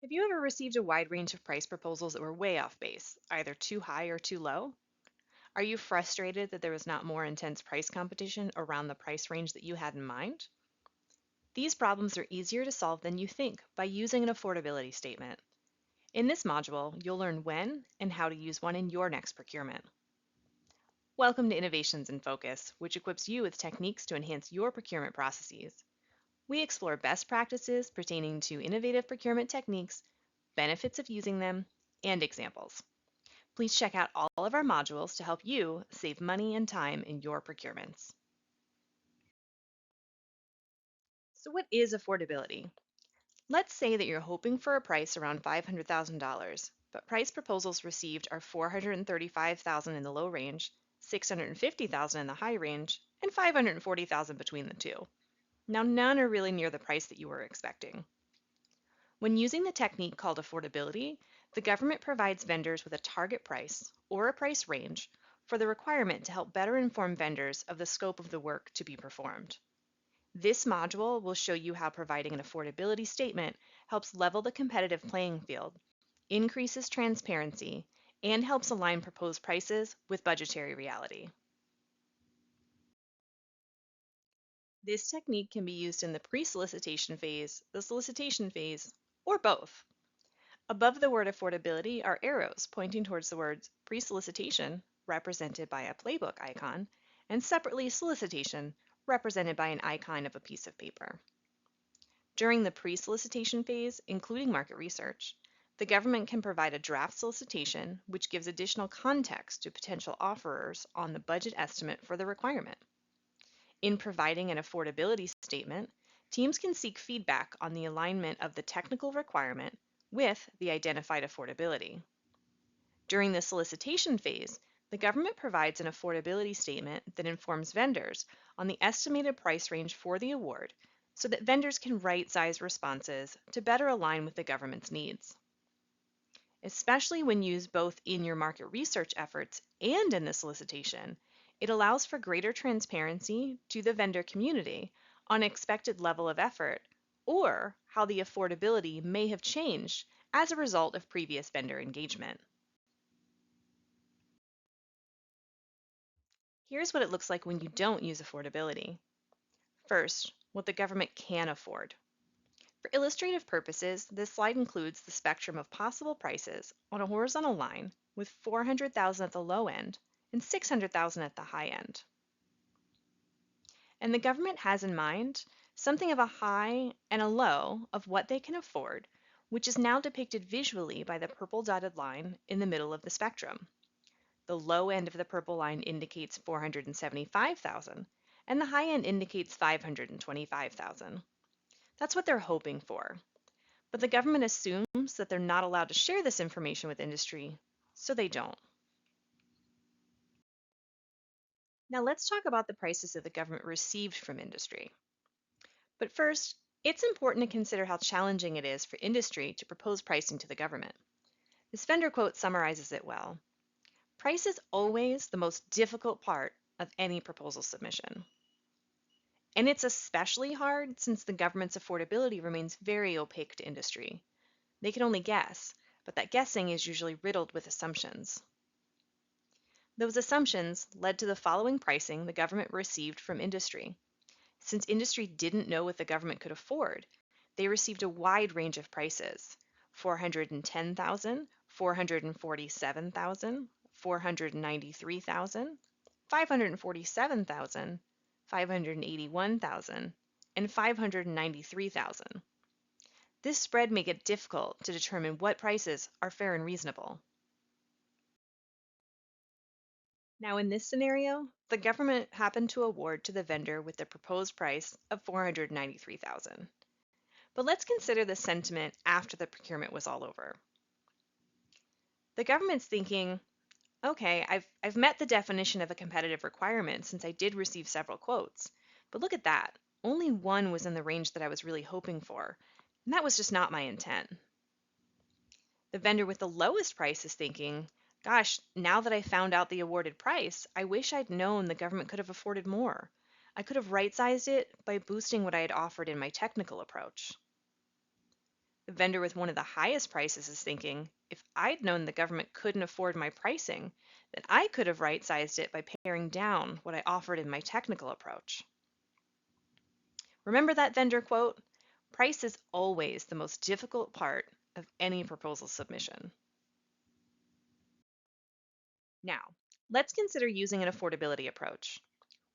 Have you ever received a wide range of price proposals that were way off base, either too high or too low? Are you frustrated that there was not more intense price competition around the price range that you had in mind? These problems are easier to solve than you think by using an affordability statement. In this module, you'll learn when and how to use one in your next procurement. Welcome to Innovations in Focus, which equips you with techniques to enhance your procurement processes. We explore best practices pertaining to innovative procurement techniques, benefits of using them, and examples. Please check out all of our modules to help you save money and time in your procurements. So what is affordability? Let's say that you're hoping for a price around $500,000, but price proposals received are $435,000 in the low range, $650,000 in the high range, and $540,000 between the two. Now, none are really near the price that you were expecting. When using the technique called affordability, the government provides vendors with a target price or a price range for the requirement to help better inform vendors of the scope of the work to be performed. This module will show you how providing an affordability statement helps level the competitive playing field, increases transparency, and helps align proposed prices with budgetary reality. This technique can be used in the pre-solicitation phase, the solicitation phase, or both. Above the word affordability are arrows pointing towards the words pre-solicitation, represented by a playbook icon, and separately solicitation, represented by an icon of a piece of paper. During the pre-solicitation phase, including market research, the government can provide a draft solicitation which gives additional context to potential offerers on the budget estimate for the requirement. In providing an affordability statement, teams can seek feedback on the alignment of the technical requirement with the identified affordability. During the solicitation phase, the government provides an affordability statement that informs vendors on the estimated price range for the award so that vendors can right-size responses to better align with the government's needs. Especially when used both in your market research efforts and in the solicitation, it allows for greater transparency to the vendor community on expected level of effort or how the affordability may have changed as a result of previous vendor engagement. Here's what it looks like when you don't use affordability. First, what the government can afford. For illustrative purposes, this slide includes the spectrum of possible prices on a horizontal line with 400,000 at the low end and 600,000 at the high end. And the government has in mind something of a high and a low of what they can afford, which is now depicted visually by the purple dotted line in the middle of the spectrum. The low end of the purple line indicates 475,000, and the high end indicates 525,000. That's what they're hoping for. But the government assumes that they're not allowed to share this information with industry, so they don't. Now let's talk about the prices that the government received from industry. But first, it's important to consider how challenging it is for industry to propose pricing to the government. This vendor quote summarizes it well. Price is always the most difficult part of any proposal submission. And it's especially hard since the government's affordability remains very opaque to industry. They can only guess, but that guessing is usually riddled with assumptions. Those assumptions led to the following pricing the government received from industry. Since industry didn't know what the government could afford, they received a wide range of prices: 410,000, 447,000, 493,000, 547,000, 581,000, and 593,000. This spread made it difficult to determine what prices are fair and reasonable. Now, in this scenario, the government happened to award to the vendor with the proposed price of 493,000. But let's consider the sentiment after the procurement was all over. The government's thinking, okay, I've met the definition of a competitive requirement since I did receive several quotes. But look at that. Only one was in the range that I was really hoping for, and that was just not my intent. The vendor with the lowest price is thinking, gosh, now that I found out the awarded price, I wish I'd known the government could have afforded more. I could have right-sized it by boosting what I had offered in my technical approach. The vendor with one of the highest prices is thinking, if I'd known the government couldn't afford my pricing, then I could have right-sized it by paring down what I offered in my technical approach. Remember that vendor quote? Price is always the most difficult part of any proposal submission. Now, let's consider using an affordability approach.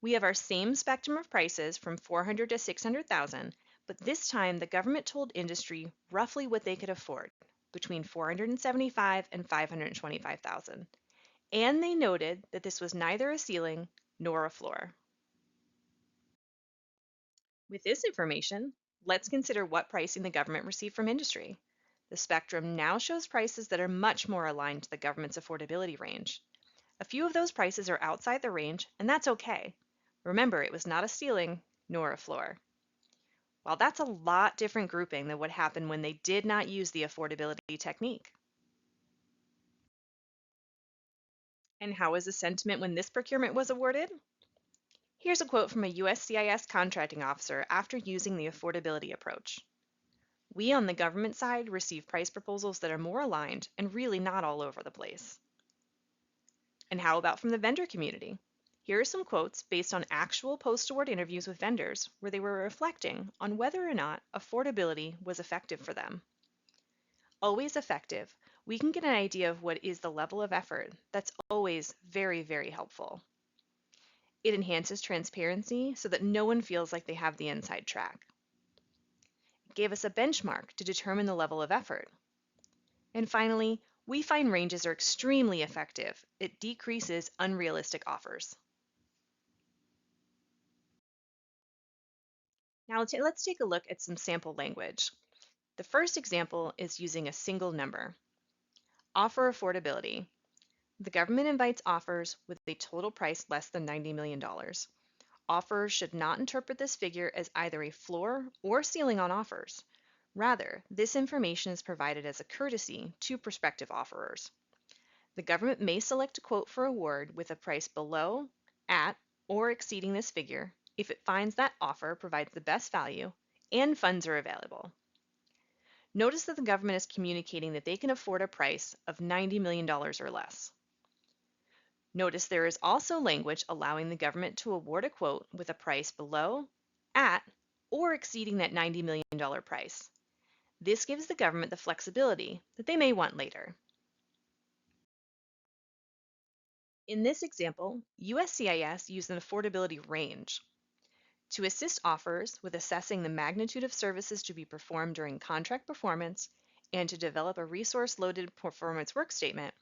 We have our same spectrum of prices from 400 to 600,000, but this time the government told industry roughly what they could afford, between 475 and 525,000. And they noted that this was neither a ceiling nor a floor. With this information, let's consider what pricing the government received from industry. The spectrum now shows prices that are much more aligned to the government's affordability range. A few of those prices are outside the range, and that's okay. Remember, it was not a ceiling nor a floor. While that's a lot different grouping than what happened when they did not use the affordability technique. And how was the sentiment when this procurement was awarded? Here's a quote from a USCIS contracting officer after using the affordability approach. We on the government side receive price proposals that are more aligned and really not all over the place. And how about from the vendor community? Here are some quotes based on actual post-award interviews with vendors where they were reflecting on whether or not affordability was effective for them. Always effective, we can get an idea of what is the level of effort. That's always very, very helpful. It enhances transparency so that no one feels like they have the inside track. It gave us a benchmark to determine the level of effort. And finally, we find ranges are extremely effective. It decreases unrealistic offers. Now let's take a look at some sample language. The first example is using a single number. Offer affordability. The government invites offers with a total price less than $90 million. Offerors should not interpret this figure as either a floor or ceiling on offers. Rather, this information is provided as a courtesy to prospective offerors. The government may select a quote for award with a price below, at, or exceeding this figure if it finds that offer provides the best value and funds are available. Notice that the government is communicating that they can afford a price of $90 million or less. Notice there is also language allowing the government to award a quote with a price below, at, or exceeding that $90 million price. This gives the government the flexibility that they may want later. In this example, USCIS used an affordability range. To assist offers with assessing the magnitude of services to be performed during contract performance and to develop a resource-loaded performance work statement,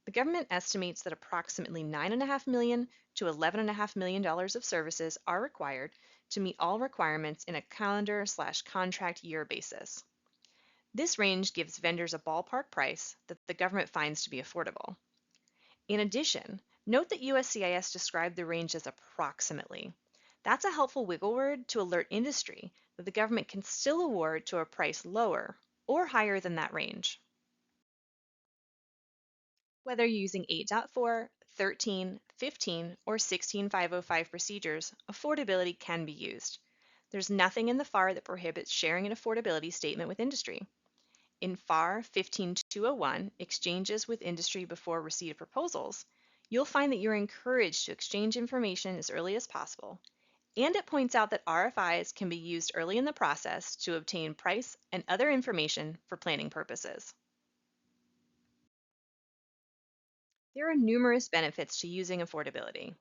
the government estimates that approximately $9.5 million to $11.5 million of services are required to meet all requirements in a calendar/contract year basis. This range gives vendors a ballpark price that the government finds to be affordable. In addition, note that USCIS described the range as approximately. That's a helpful wiggle word to alert industry that the government can still award to a price lower or higher than that range. Whether you're using 8.4, 13, 15, or 16505 procedures, affordability can be used. There's nothing in the FAR that prohibits sharing an affordability statement with industry. In FAR 15201, Exchanges with Industry Before Receipt of Proposals, you'll find that you're encouraged to exchange information as early as possible, and it points out that RFIs can be used early in the process to obtain price and other information for planning purposes. There are numerous benefits to using affordability.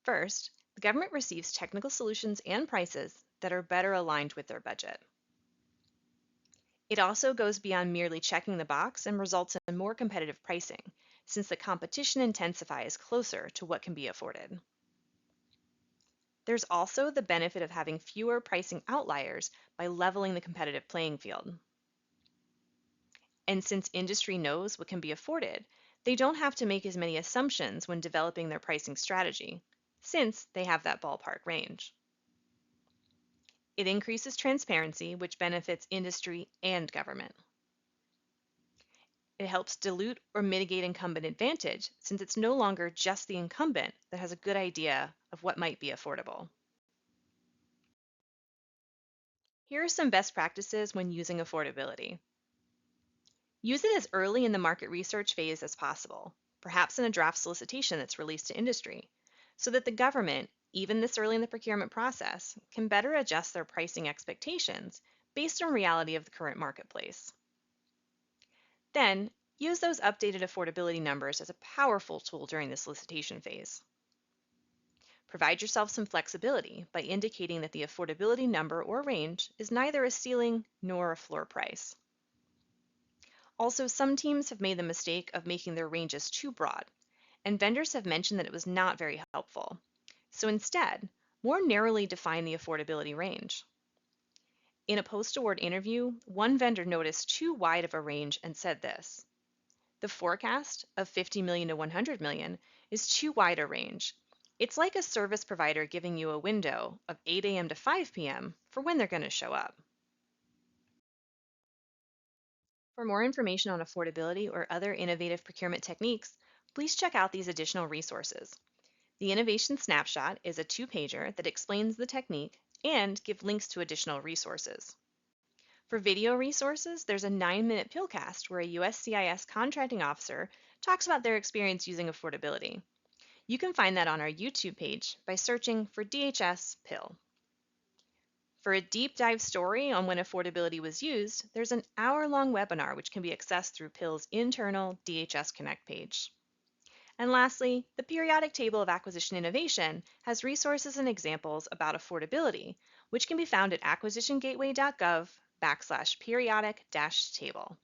First, the government receives technical solutions and prices that are better aligned with their budget. It also goes beyond merely checking the box and results in more competitive pricing, since the competition intensifies closer to what can be afforded. There's also the benefit of having fewer pricing outliers by leveling the competitive playing field. And since industry knows what can be afforded, they don't have to make as many assumptions when developing their pricing strategy, since they have that ballpark range. It increases transparency, which benefits industry and government. It helps dilute or mitigate incumbent advantage, since it's no longer just the incumbent that has a good idea of what might be affordable. Here are some best practices when using affordability. Use it as early in the market research phase as possible, perhaps in a draft solicitation that's released to industry, so that the government, even this early in the procurement process, can better adjust their pricing expectations based on reality of the current marketplace. Then, use those updated affordability numbers as a powerful tool during the solicitation phase. Provide yourself some flexibility by indicating that the affordability number or range is neither a ceiling nor a floor price. Also, some teams have made the mistake of making their ranges too broad, and vendors have mentioned that it was not very helpful. So instead, more narrowly define the affordability range. In a post-award interview, one vendor noticed too wide of a range and said this: "The forecast of 50 million to 100 million is too wide a range. It's like a service provider giving you a window of 8 a.m. to 5 p.m. for when they're going to show up." For more information on affordability or other innovative procurement techniques, please check out these additional resources. The Innovation Snapshot is a two-pager that explains the technique and gives links to additional resources. For video resources, there's a 9-minute PILcast where a USCIS contracting officer talks about their experience using affordability. You can find that on our YouTube page by searching for DHS PIL. For a deep dive story on when affordability was used, there's an hour-long webinar which can be accessed through PIL's internal DHS Connect page. And lastly, the Periodic Table of Acquisition Innovation has resources and examples about affordability, which can be found at acquisitiongateway.gov/periodic-table.